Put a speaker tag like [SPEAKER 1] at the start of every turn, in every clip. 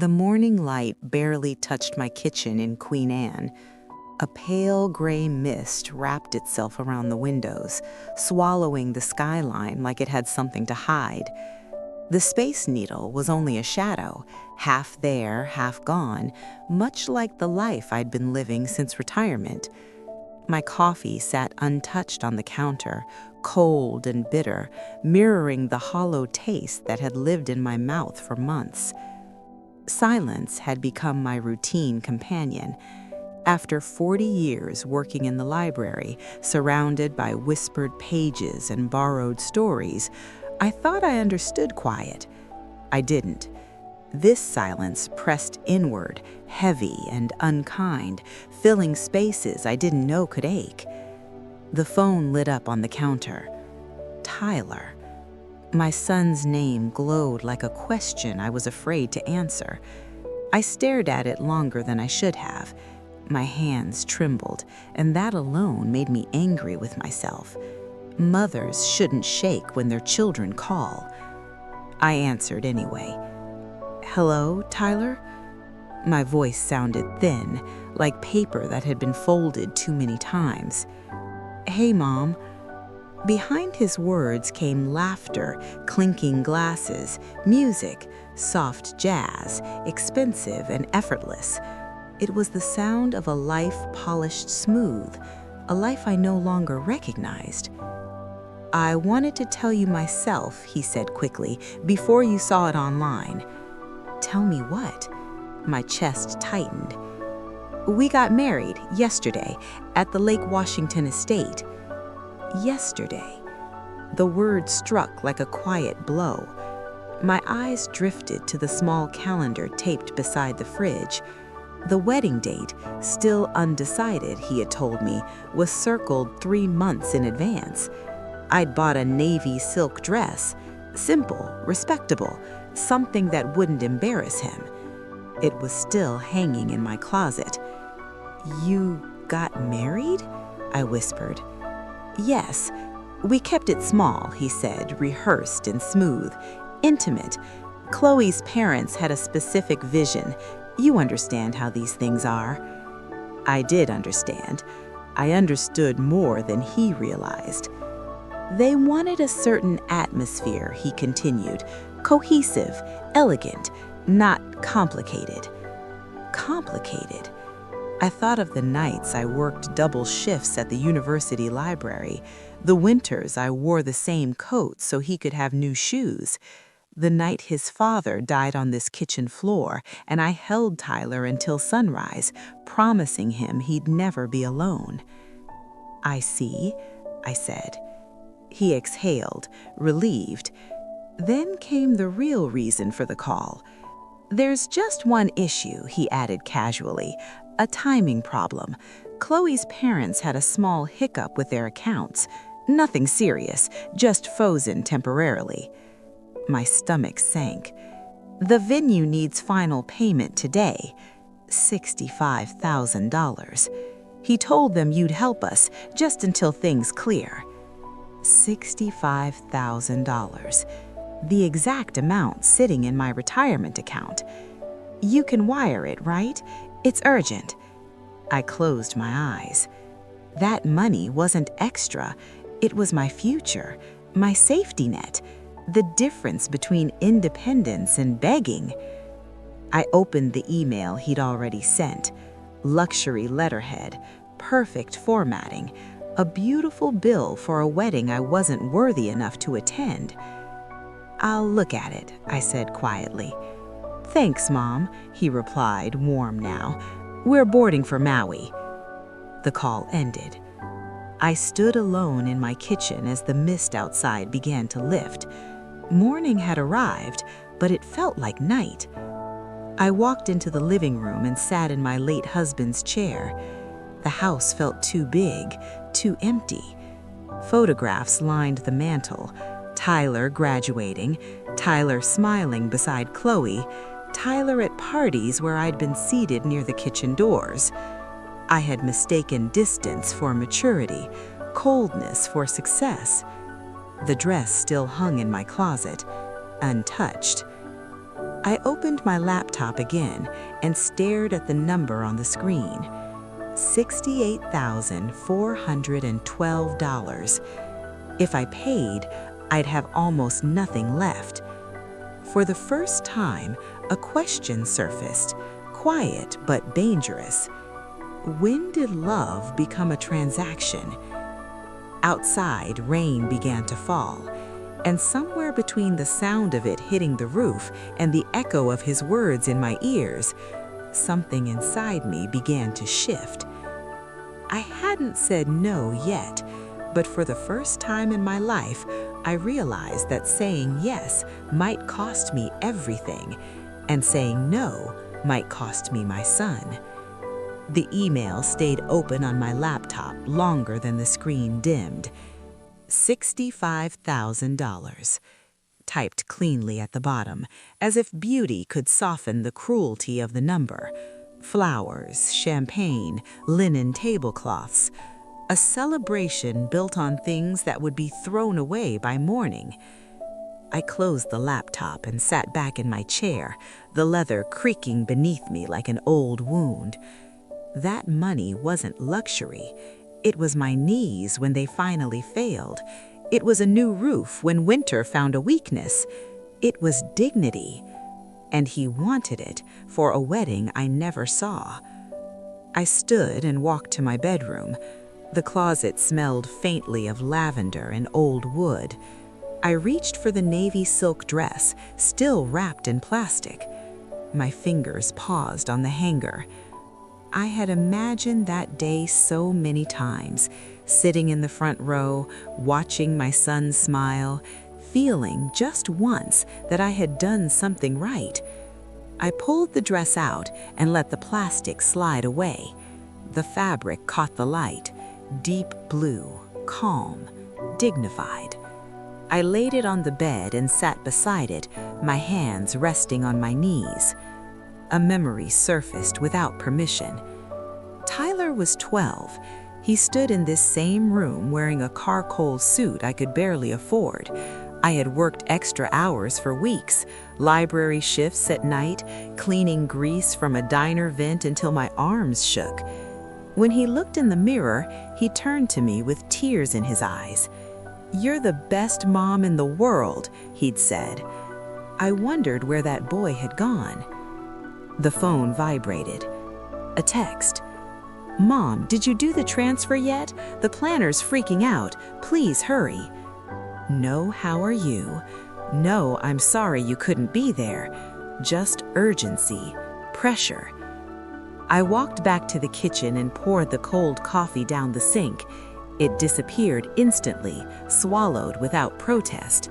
[SPEAKER 1] The morning light barely touched my kitchen in Queen Anne. A pale gray mist wrapped itself around the windows, swallowing the skyline like it had something to hide. The Space Needle was only a shadow, half there, half gone, much like the life I'd been living since retirement. My coffee sat untouched on the counter, cold and bitter, mirroring the hollow taste that had lived in my mouth for months. Silence had become my routine companion. After 40 years working in the library, surrounded by whispered pages and borrowed stories, I thought I understood quiet. I didn't. This silence pressed inward, heavy and unkind, filling spaces I didn't know could ache. The phone lit up on the counter. Tyler. My son's name glowed like a question I was afraid to answer. I stared at it longer than I should have. My hands trembled, and that alone made me angry with myself. Mothers shouldn't shake when their children call. I answered anyway. "Hello, Tyler?" My voice sounded thin, like paper that had been folded too many times. "Hey, Mom." Behind his words came laughter, clinking glasses, music, soft jazz, expensive and effortless. It was the sound of a life polished smooth, a life I no longer recognized. "I wanted to tell you myself," he said quickly, "before you saw it online." "Tell me what?" My chest tightened. "We got married yesterday at the Lake Washington estate." Yesterday. The word struck like a quiet blow. My eyes drifted to the small calendar taped beside the fridge. The wedding date, still undecided, he had told me, was circled 3 months in advance. I'd bought a navy silk dress, simple, respectable, something that wouldn't embarrass him. It was still hanging in my closet. "You got married?" I whispered. "Yes. We kept it small," he said, rehearsed and smooth. "Intimate. Chloe's parents had a specific vision. You understand how these things are." I did understand. I understood more than he realized. "They wanted a certain atmosphere," he continued. "Cohesive, elegant, not complicated." Complicated? I thought of the nights I worked double shifts at the university library, the winters I wore the same coat so he could have new shoes, the night his father died on this kitchen floor, and I held Tyler until sunrise, promising him he'd never be alone. "I see," I said. He exhaled, relieved. Then came the real reason for the call. "There's just one issue," he added casually, "a timing problem. Chloe's parents had a small hiccup with their accounts. Nothing serious, just frozen temporarily." My stomach sank. "The venue needs final payment today. $65,000. He told them you'd help us just until things clear." $65,000. The exact amount sitting in my retirement account. "You can wire it, right? It's urgent." I closed my eyes. That money wasn't extra. It was my future, my safety net, the difference between independence and begging. I opened the email he'd already sent. Luxury letterhead, perfect formatting, a beautiful bill for a wedding I wasn't worthy enough to attend. "I'll look at it," I said quietly. "Thanks, Mom," he replied, warm now. "We're boarding for Maui." The call ended. I stood alone in my kitchen as the mist outside began to lift. Morning had arrived, but it felt like night. I walked into the living room and sat in my late husband's chair. The house felt too big, too empty. Photographs lined the mantel. Tyler graduating, Tyler smiling beside Chloe, Tyler at parties where I'd been seated near the kitchen doors. I had mistaken distance for maturity, coldness for success. The dress still hung in my closet, untouched. I opened my laptop again and stared at the number on the screen. $68,412. If I paid, I'd have almost nothing left. For the first time, a question surfaced, quiet but dangerous. When did love become a transaction? Outside, rain began to fall, and somewhere between the sound of it hitting the roof and the echo of his words in my ears, something inside me began to shift. I hadn't said no yet, but for the first time in my life, I realized that saying yes might cost me everything, and saying no might cost me my son. The email stayed open on my laptop longer than the screen dimmed. $65,000, typed cleanly at the bottom, as if beauty could soften the cruelty of the number. Flowers, champagne, linen tablecloths. A celebration built on things that would be thrown away by morning. I closed the laptop and sat back in my chair, the leather creaking beneath me like an old wound. That money wasn't luxury. It was my knees when they finally failed. It was a new roof when winter found a weakness. It was dignity. And he wanted it for a wedding I never saw. I stood and walked to my bedroom. The closet smelled faintly of lavender and old wood. I reached for the navy silk dress, still wrapped in plastic. My fingers paused on the hanger. I had imagined that day so many times, sitting in the front row, watching my son smile, feeling just once that I had done something right. I pulled the dress out and let the plastic slide away. The fabric caught the light, deep blue, calm, dignified. I laid it on the bed and sat beside it, my hands resting on my knees. A memory surfaced without permission. Tyler was 12. He stood in this same room wearing a charcoal suit I could barely afford. I had worked extra hours for weeks, library shifts at night, cleaning grease from a diner vent until my arms shook. When he looked in the mirror, he turned to me with tears in his eyes. "You're the best mom in the world," he'd said. I wondered where that boy had gone. The phone vibrated. A text. "Mom, did you do the transfer yet? The planner's freaking out. Please hurry." "No, how are you?" "No, I'm sorry you couldn't be there." Just urgency, pressure. I walked back to the kitchen and poured the cold coffee down the sink. It disappeared instantly, swallowed without protest.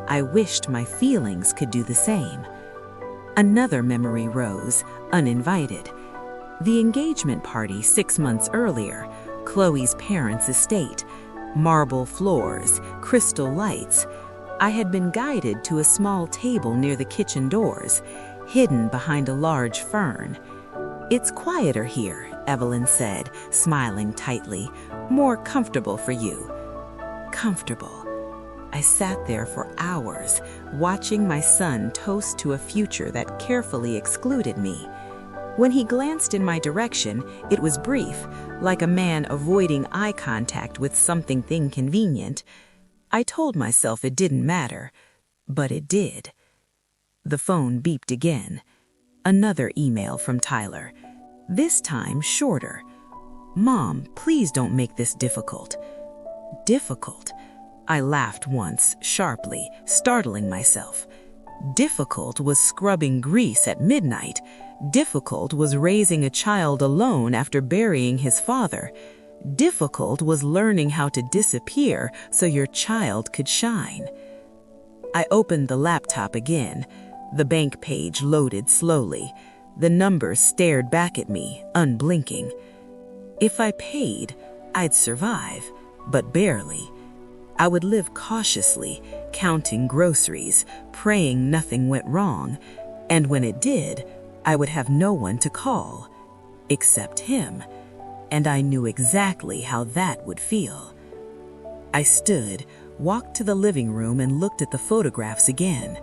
[SPEAKER 1] I wished my feelings could do the same. Another memory rose, uninvited. The engagement party 6 months earlier, Chloe's parents' estate, marble floors, crystal lights. I had been guided to a small table near the kitchen doors, hidden behind a large fern. "It's quieter here," Evelyn said, smiling tightly. "More comfortable for you." Comfortable. I sat there for hours, watching my son toast to a future that carefully excluded me. When he glanced in my direction, it was brief, like a man avoiding eye contact with something inconvenient. I told myself it didn't matter, but it did. The phone beeped again. Another email from Tyler. This time shorter. "Mom, please don't make this difficult." Difficult? I laughed once, sharply, startling myself. Difficult was scrubbing grease at midnight. Difficult was raising a child alone after burying his father. Difficult was learning how to disappear so your child could shine. I opened the laptop again. The bank page loaded slowly. The numbers stared back at me, unblinking. If I paid, I'd survive, but barely. I would live cautiously, counting groceries, praying nothing went wrong, and when it did, I would have no one to call, except him, and I knew exactly how that would feel. I stood, walked to the living room and looked at the photographs again.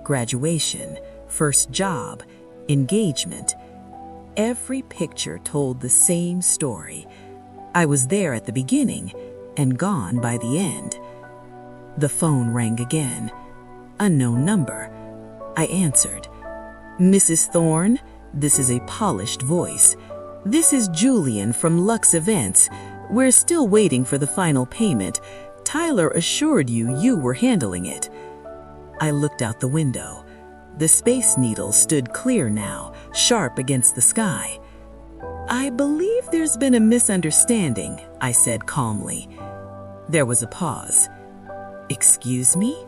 [SPEAKER 1] Graduation,
[SPEAKER 2] first job, engagement. Every picture told the same story. I was there at the beginning and gone by the end. The phone rang again. Unknown number. I answered. "Mrs. Thorne, this is a polished voice. This is Julian from Lux Events. We're still waiting for the final payment. Tyler assured you you were handling it." I looked out the window. The Space Needle stood clear now, sharp against the sky. "I believe there's been a misunderstanding," I said calmly. There was a pause. "Excuse me?"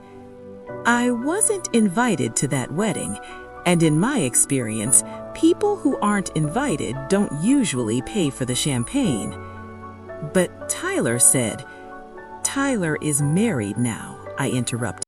[SPEAKER 2] I wasn't invited to that wedding, and in my experience, people who aren't invited don't usually pay for the champagne. But Tyler said, "Tyler is married now," I interrupted.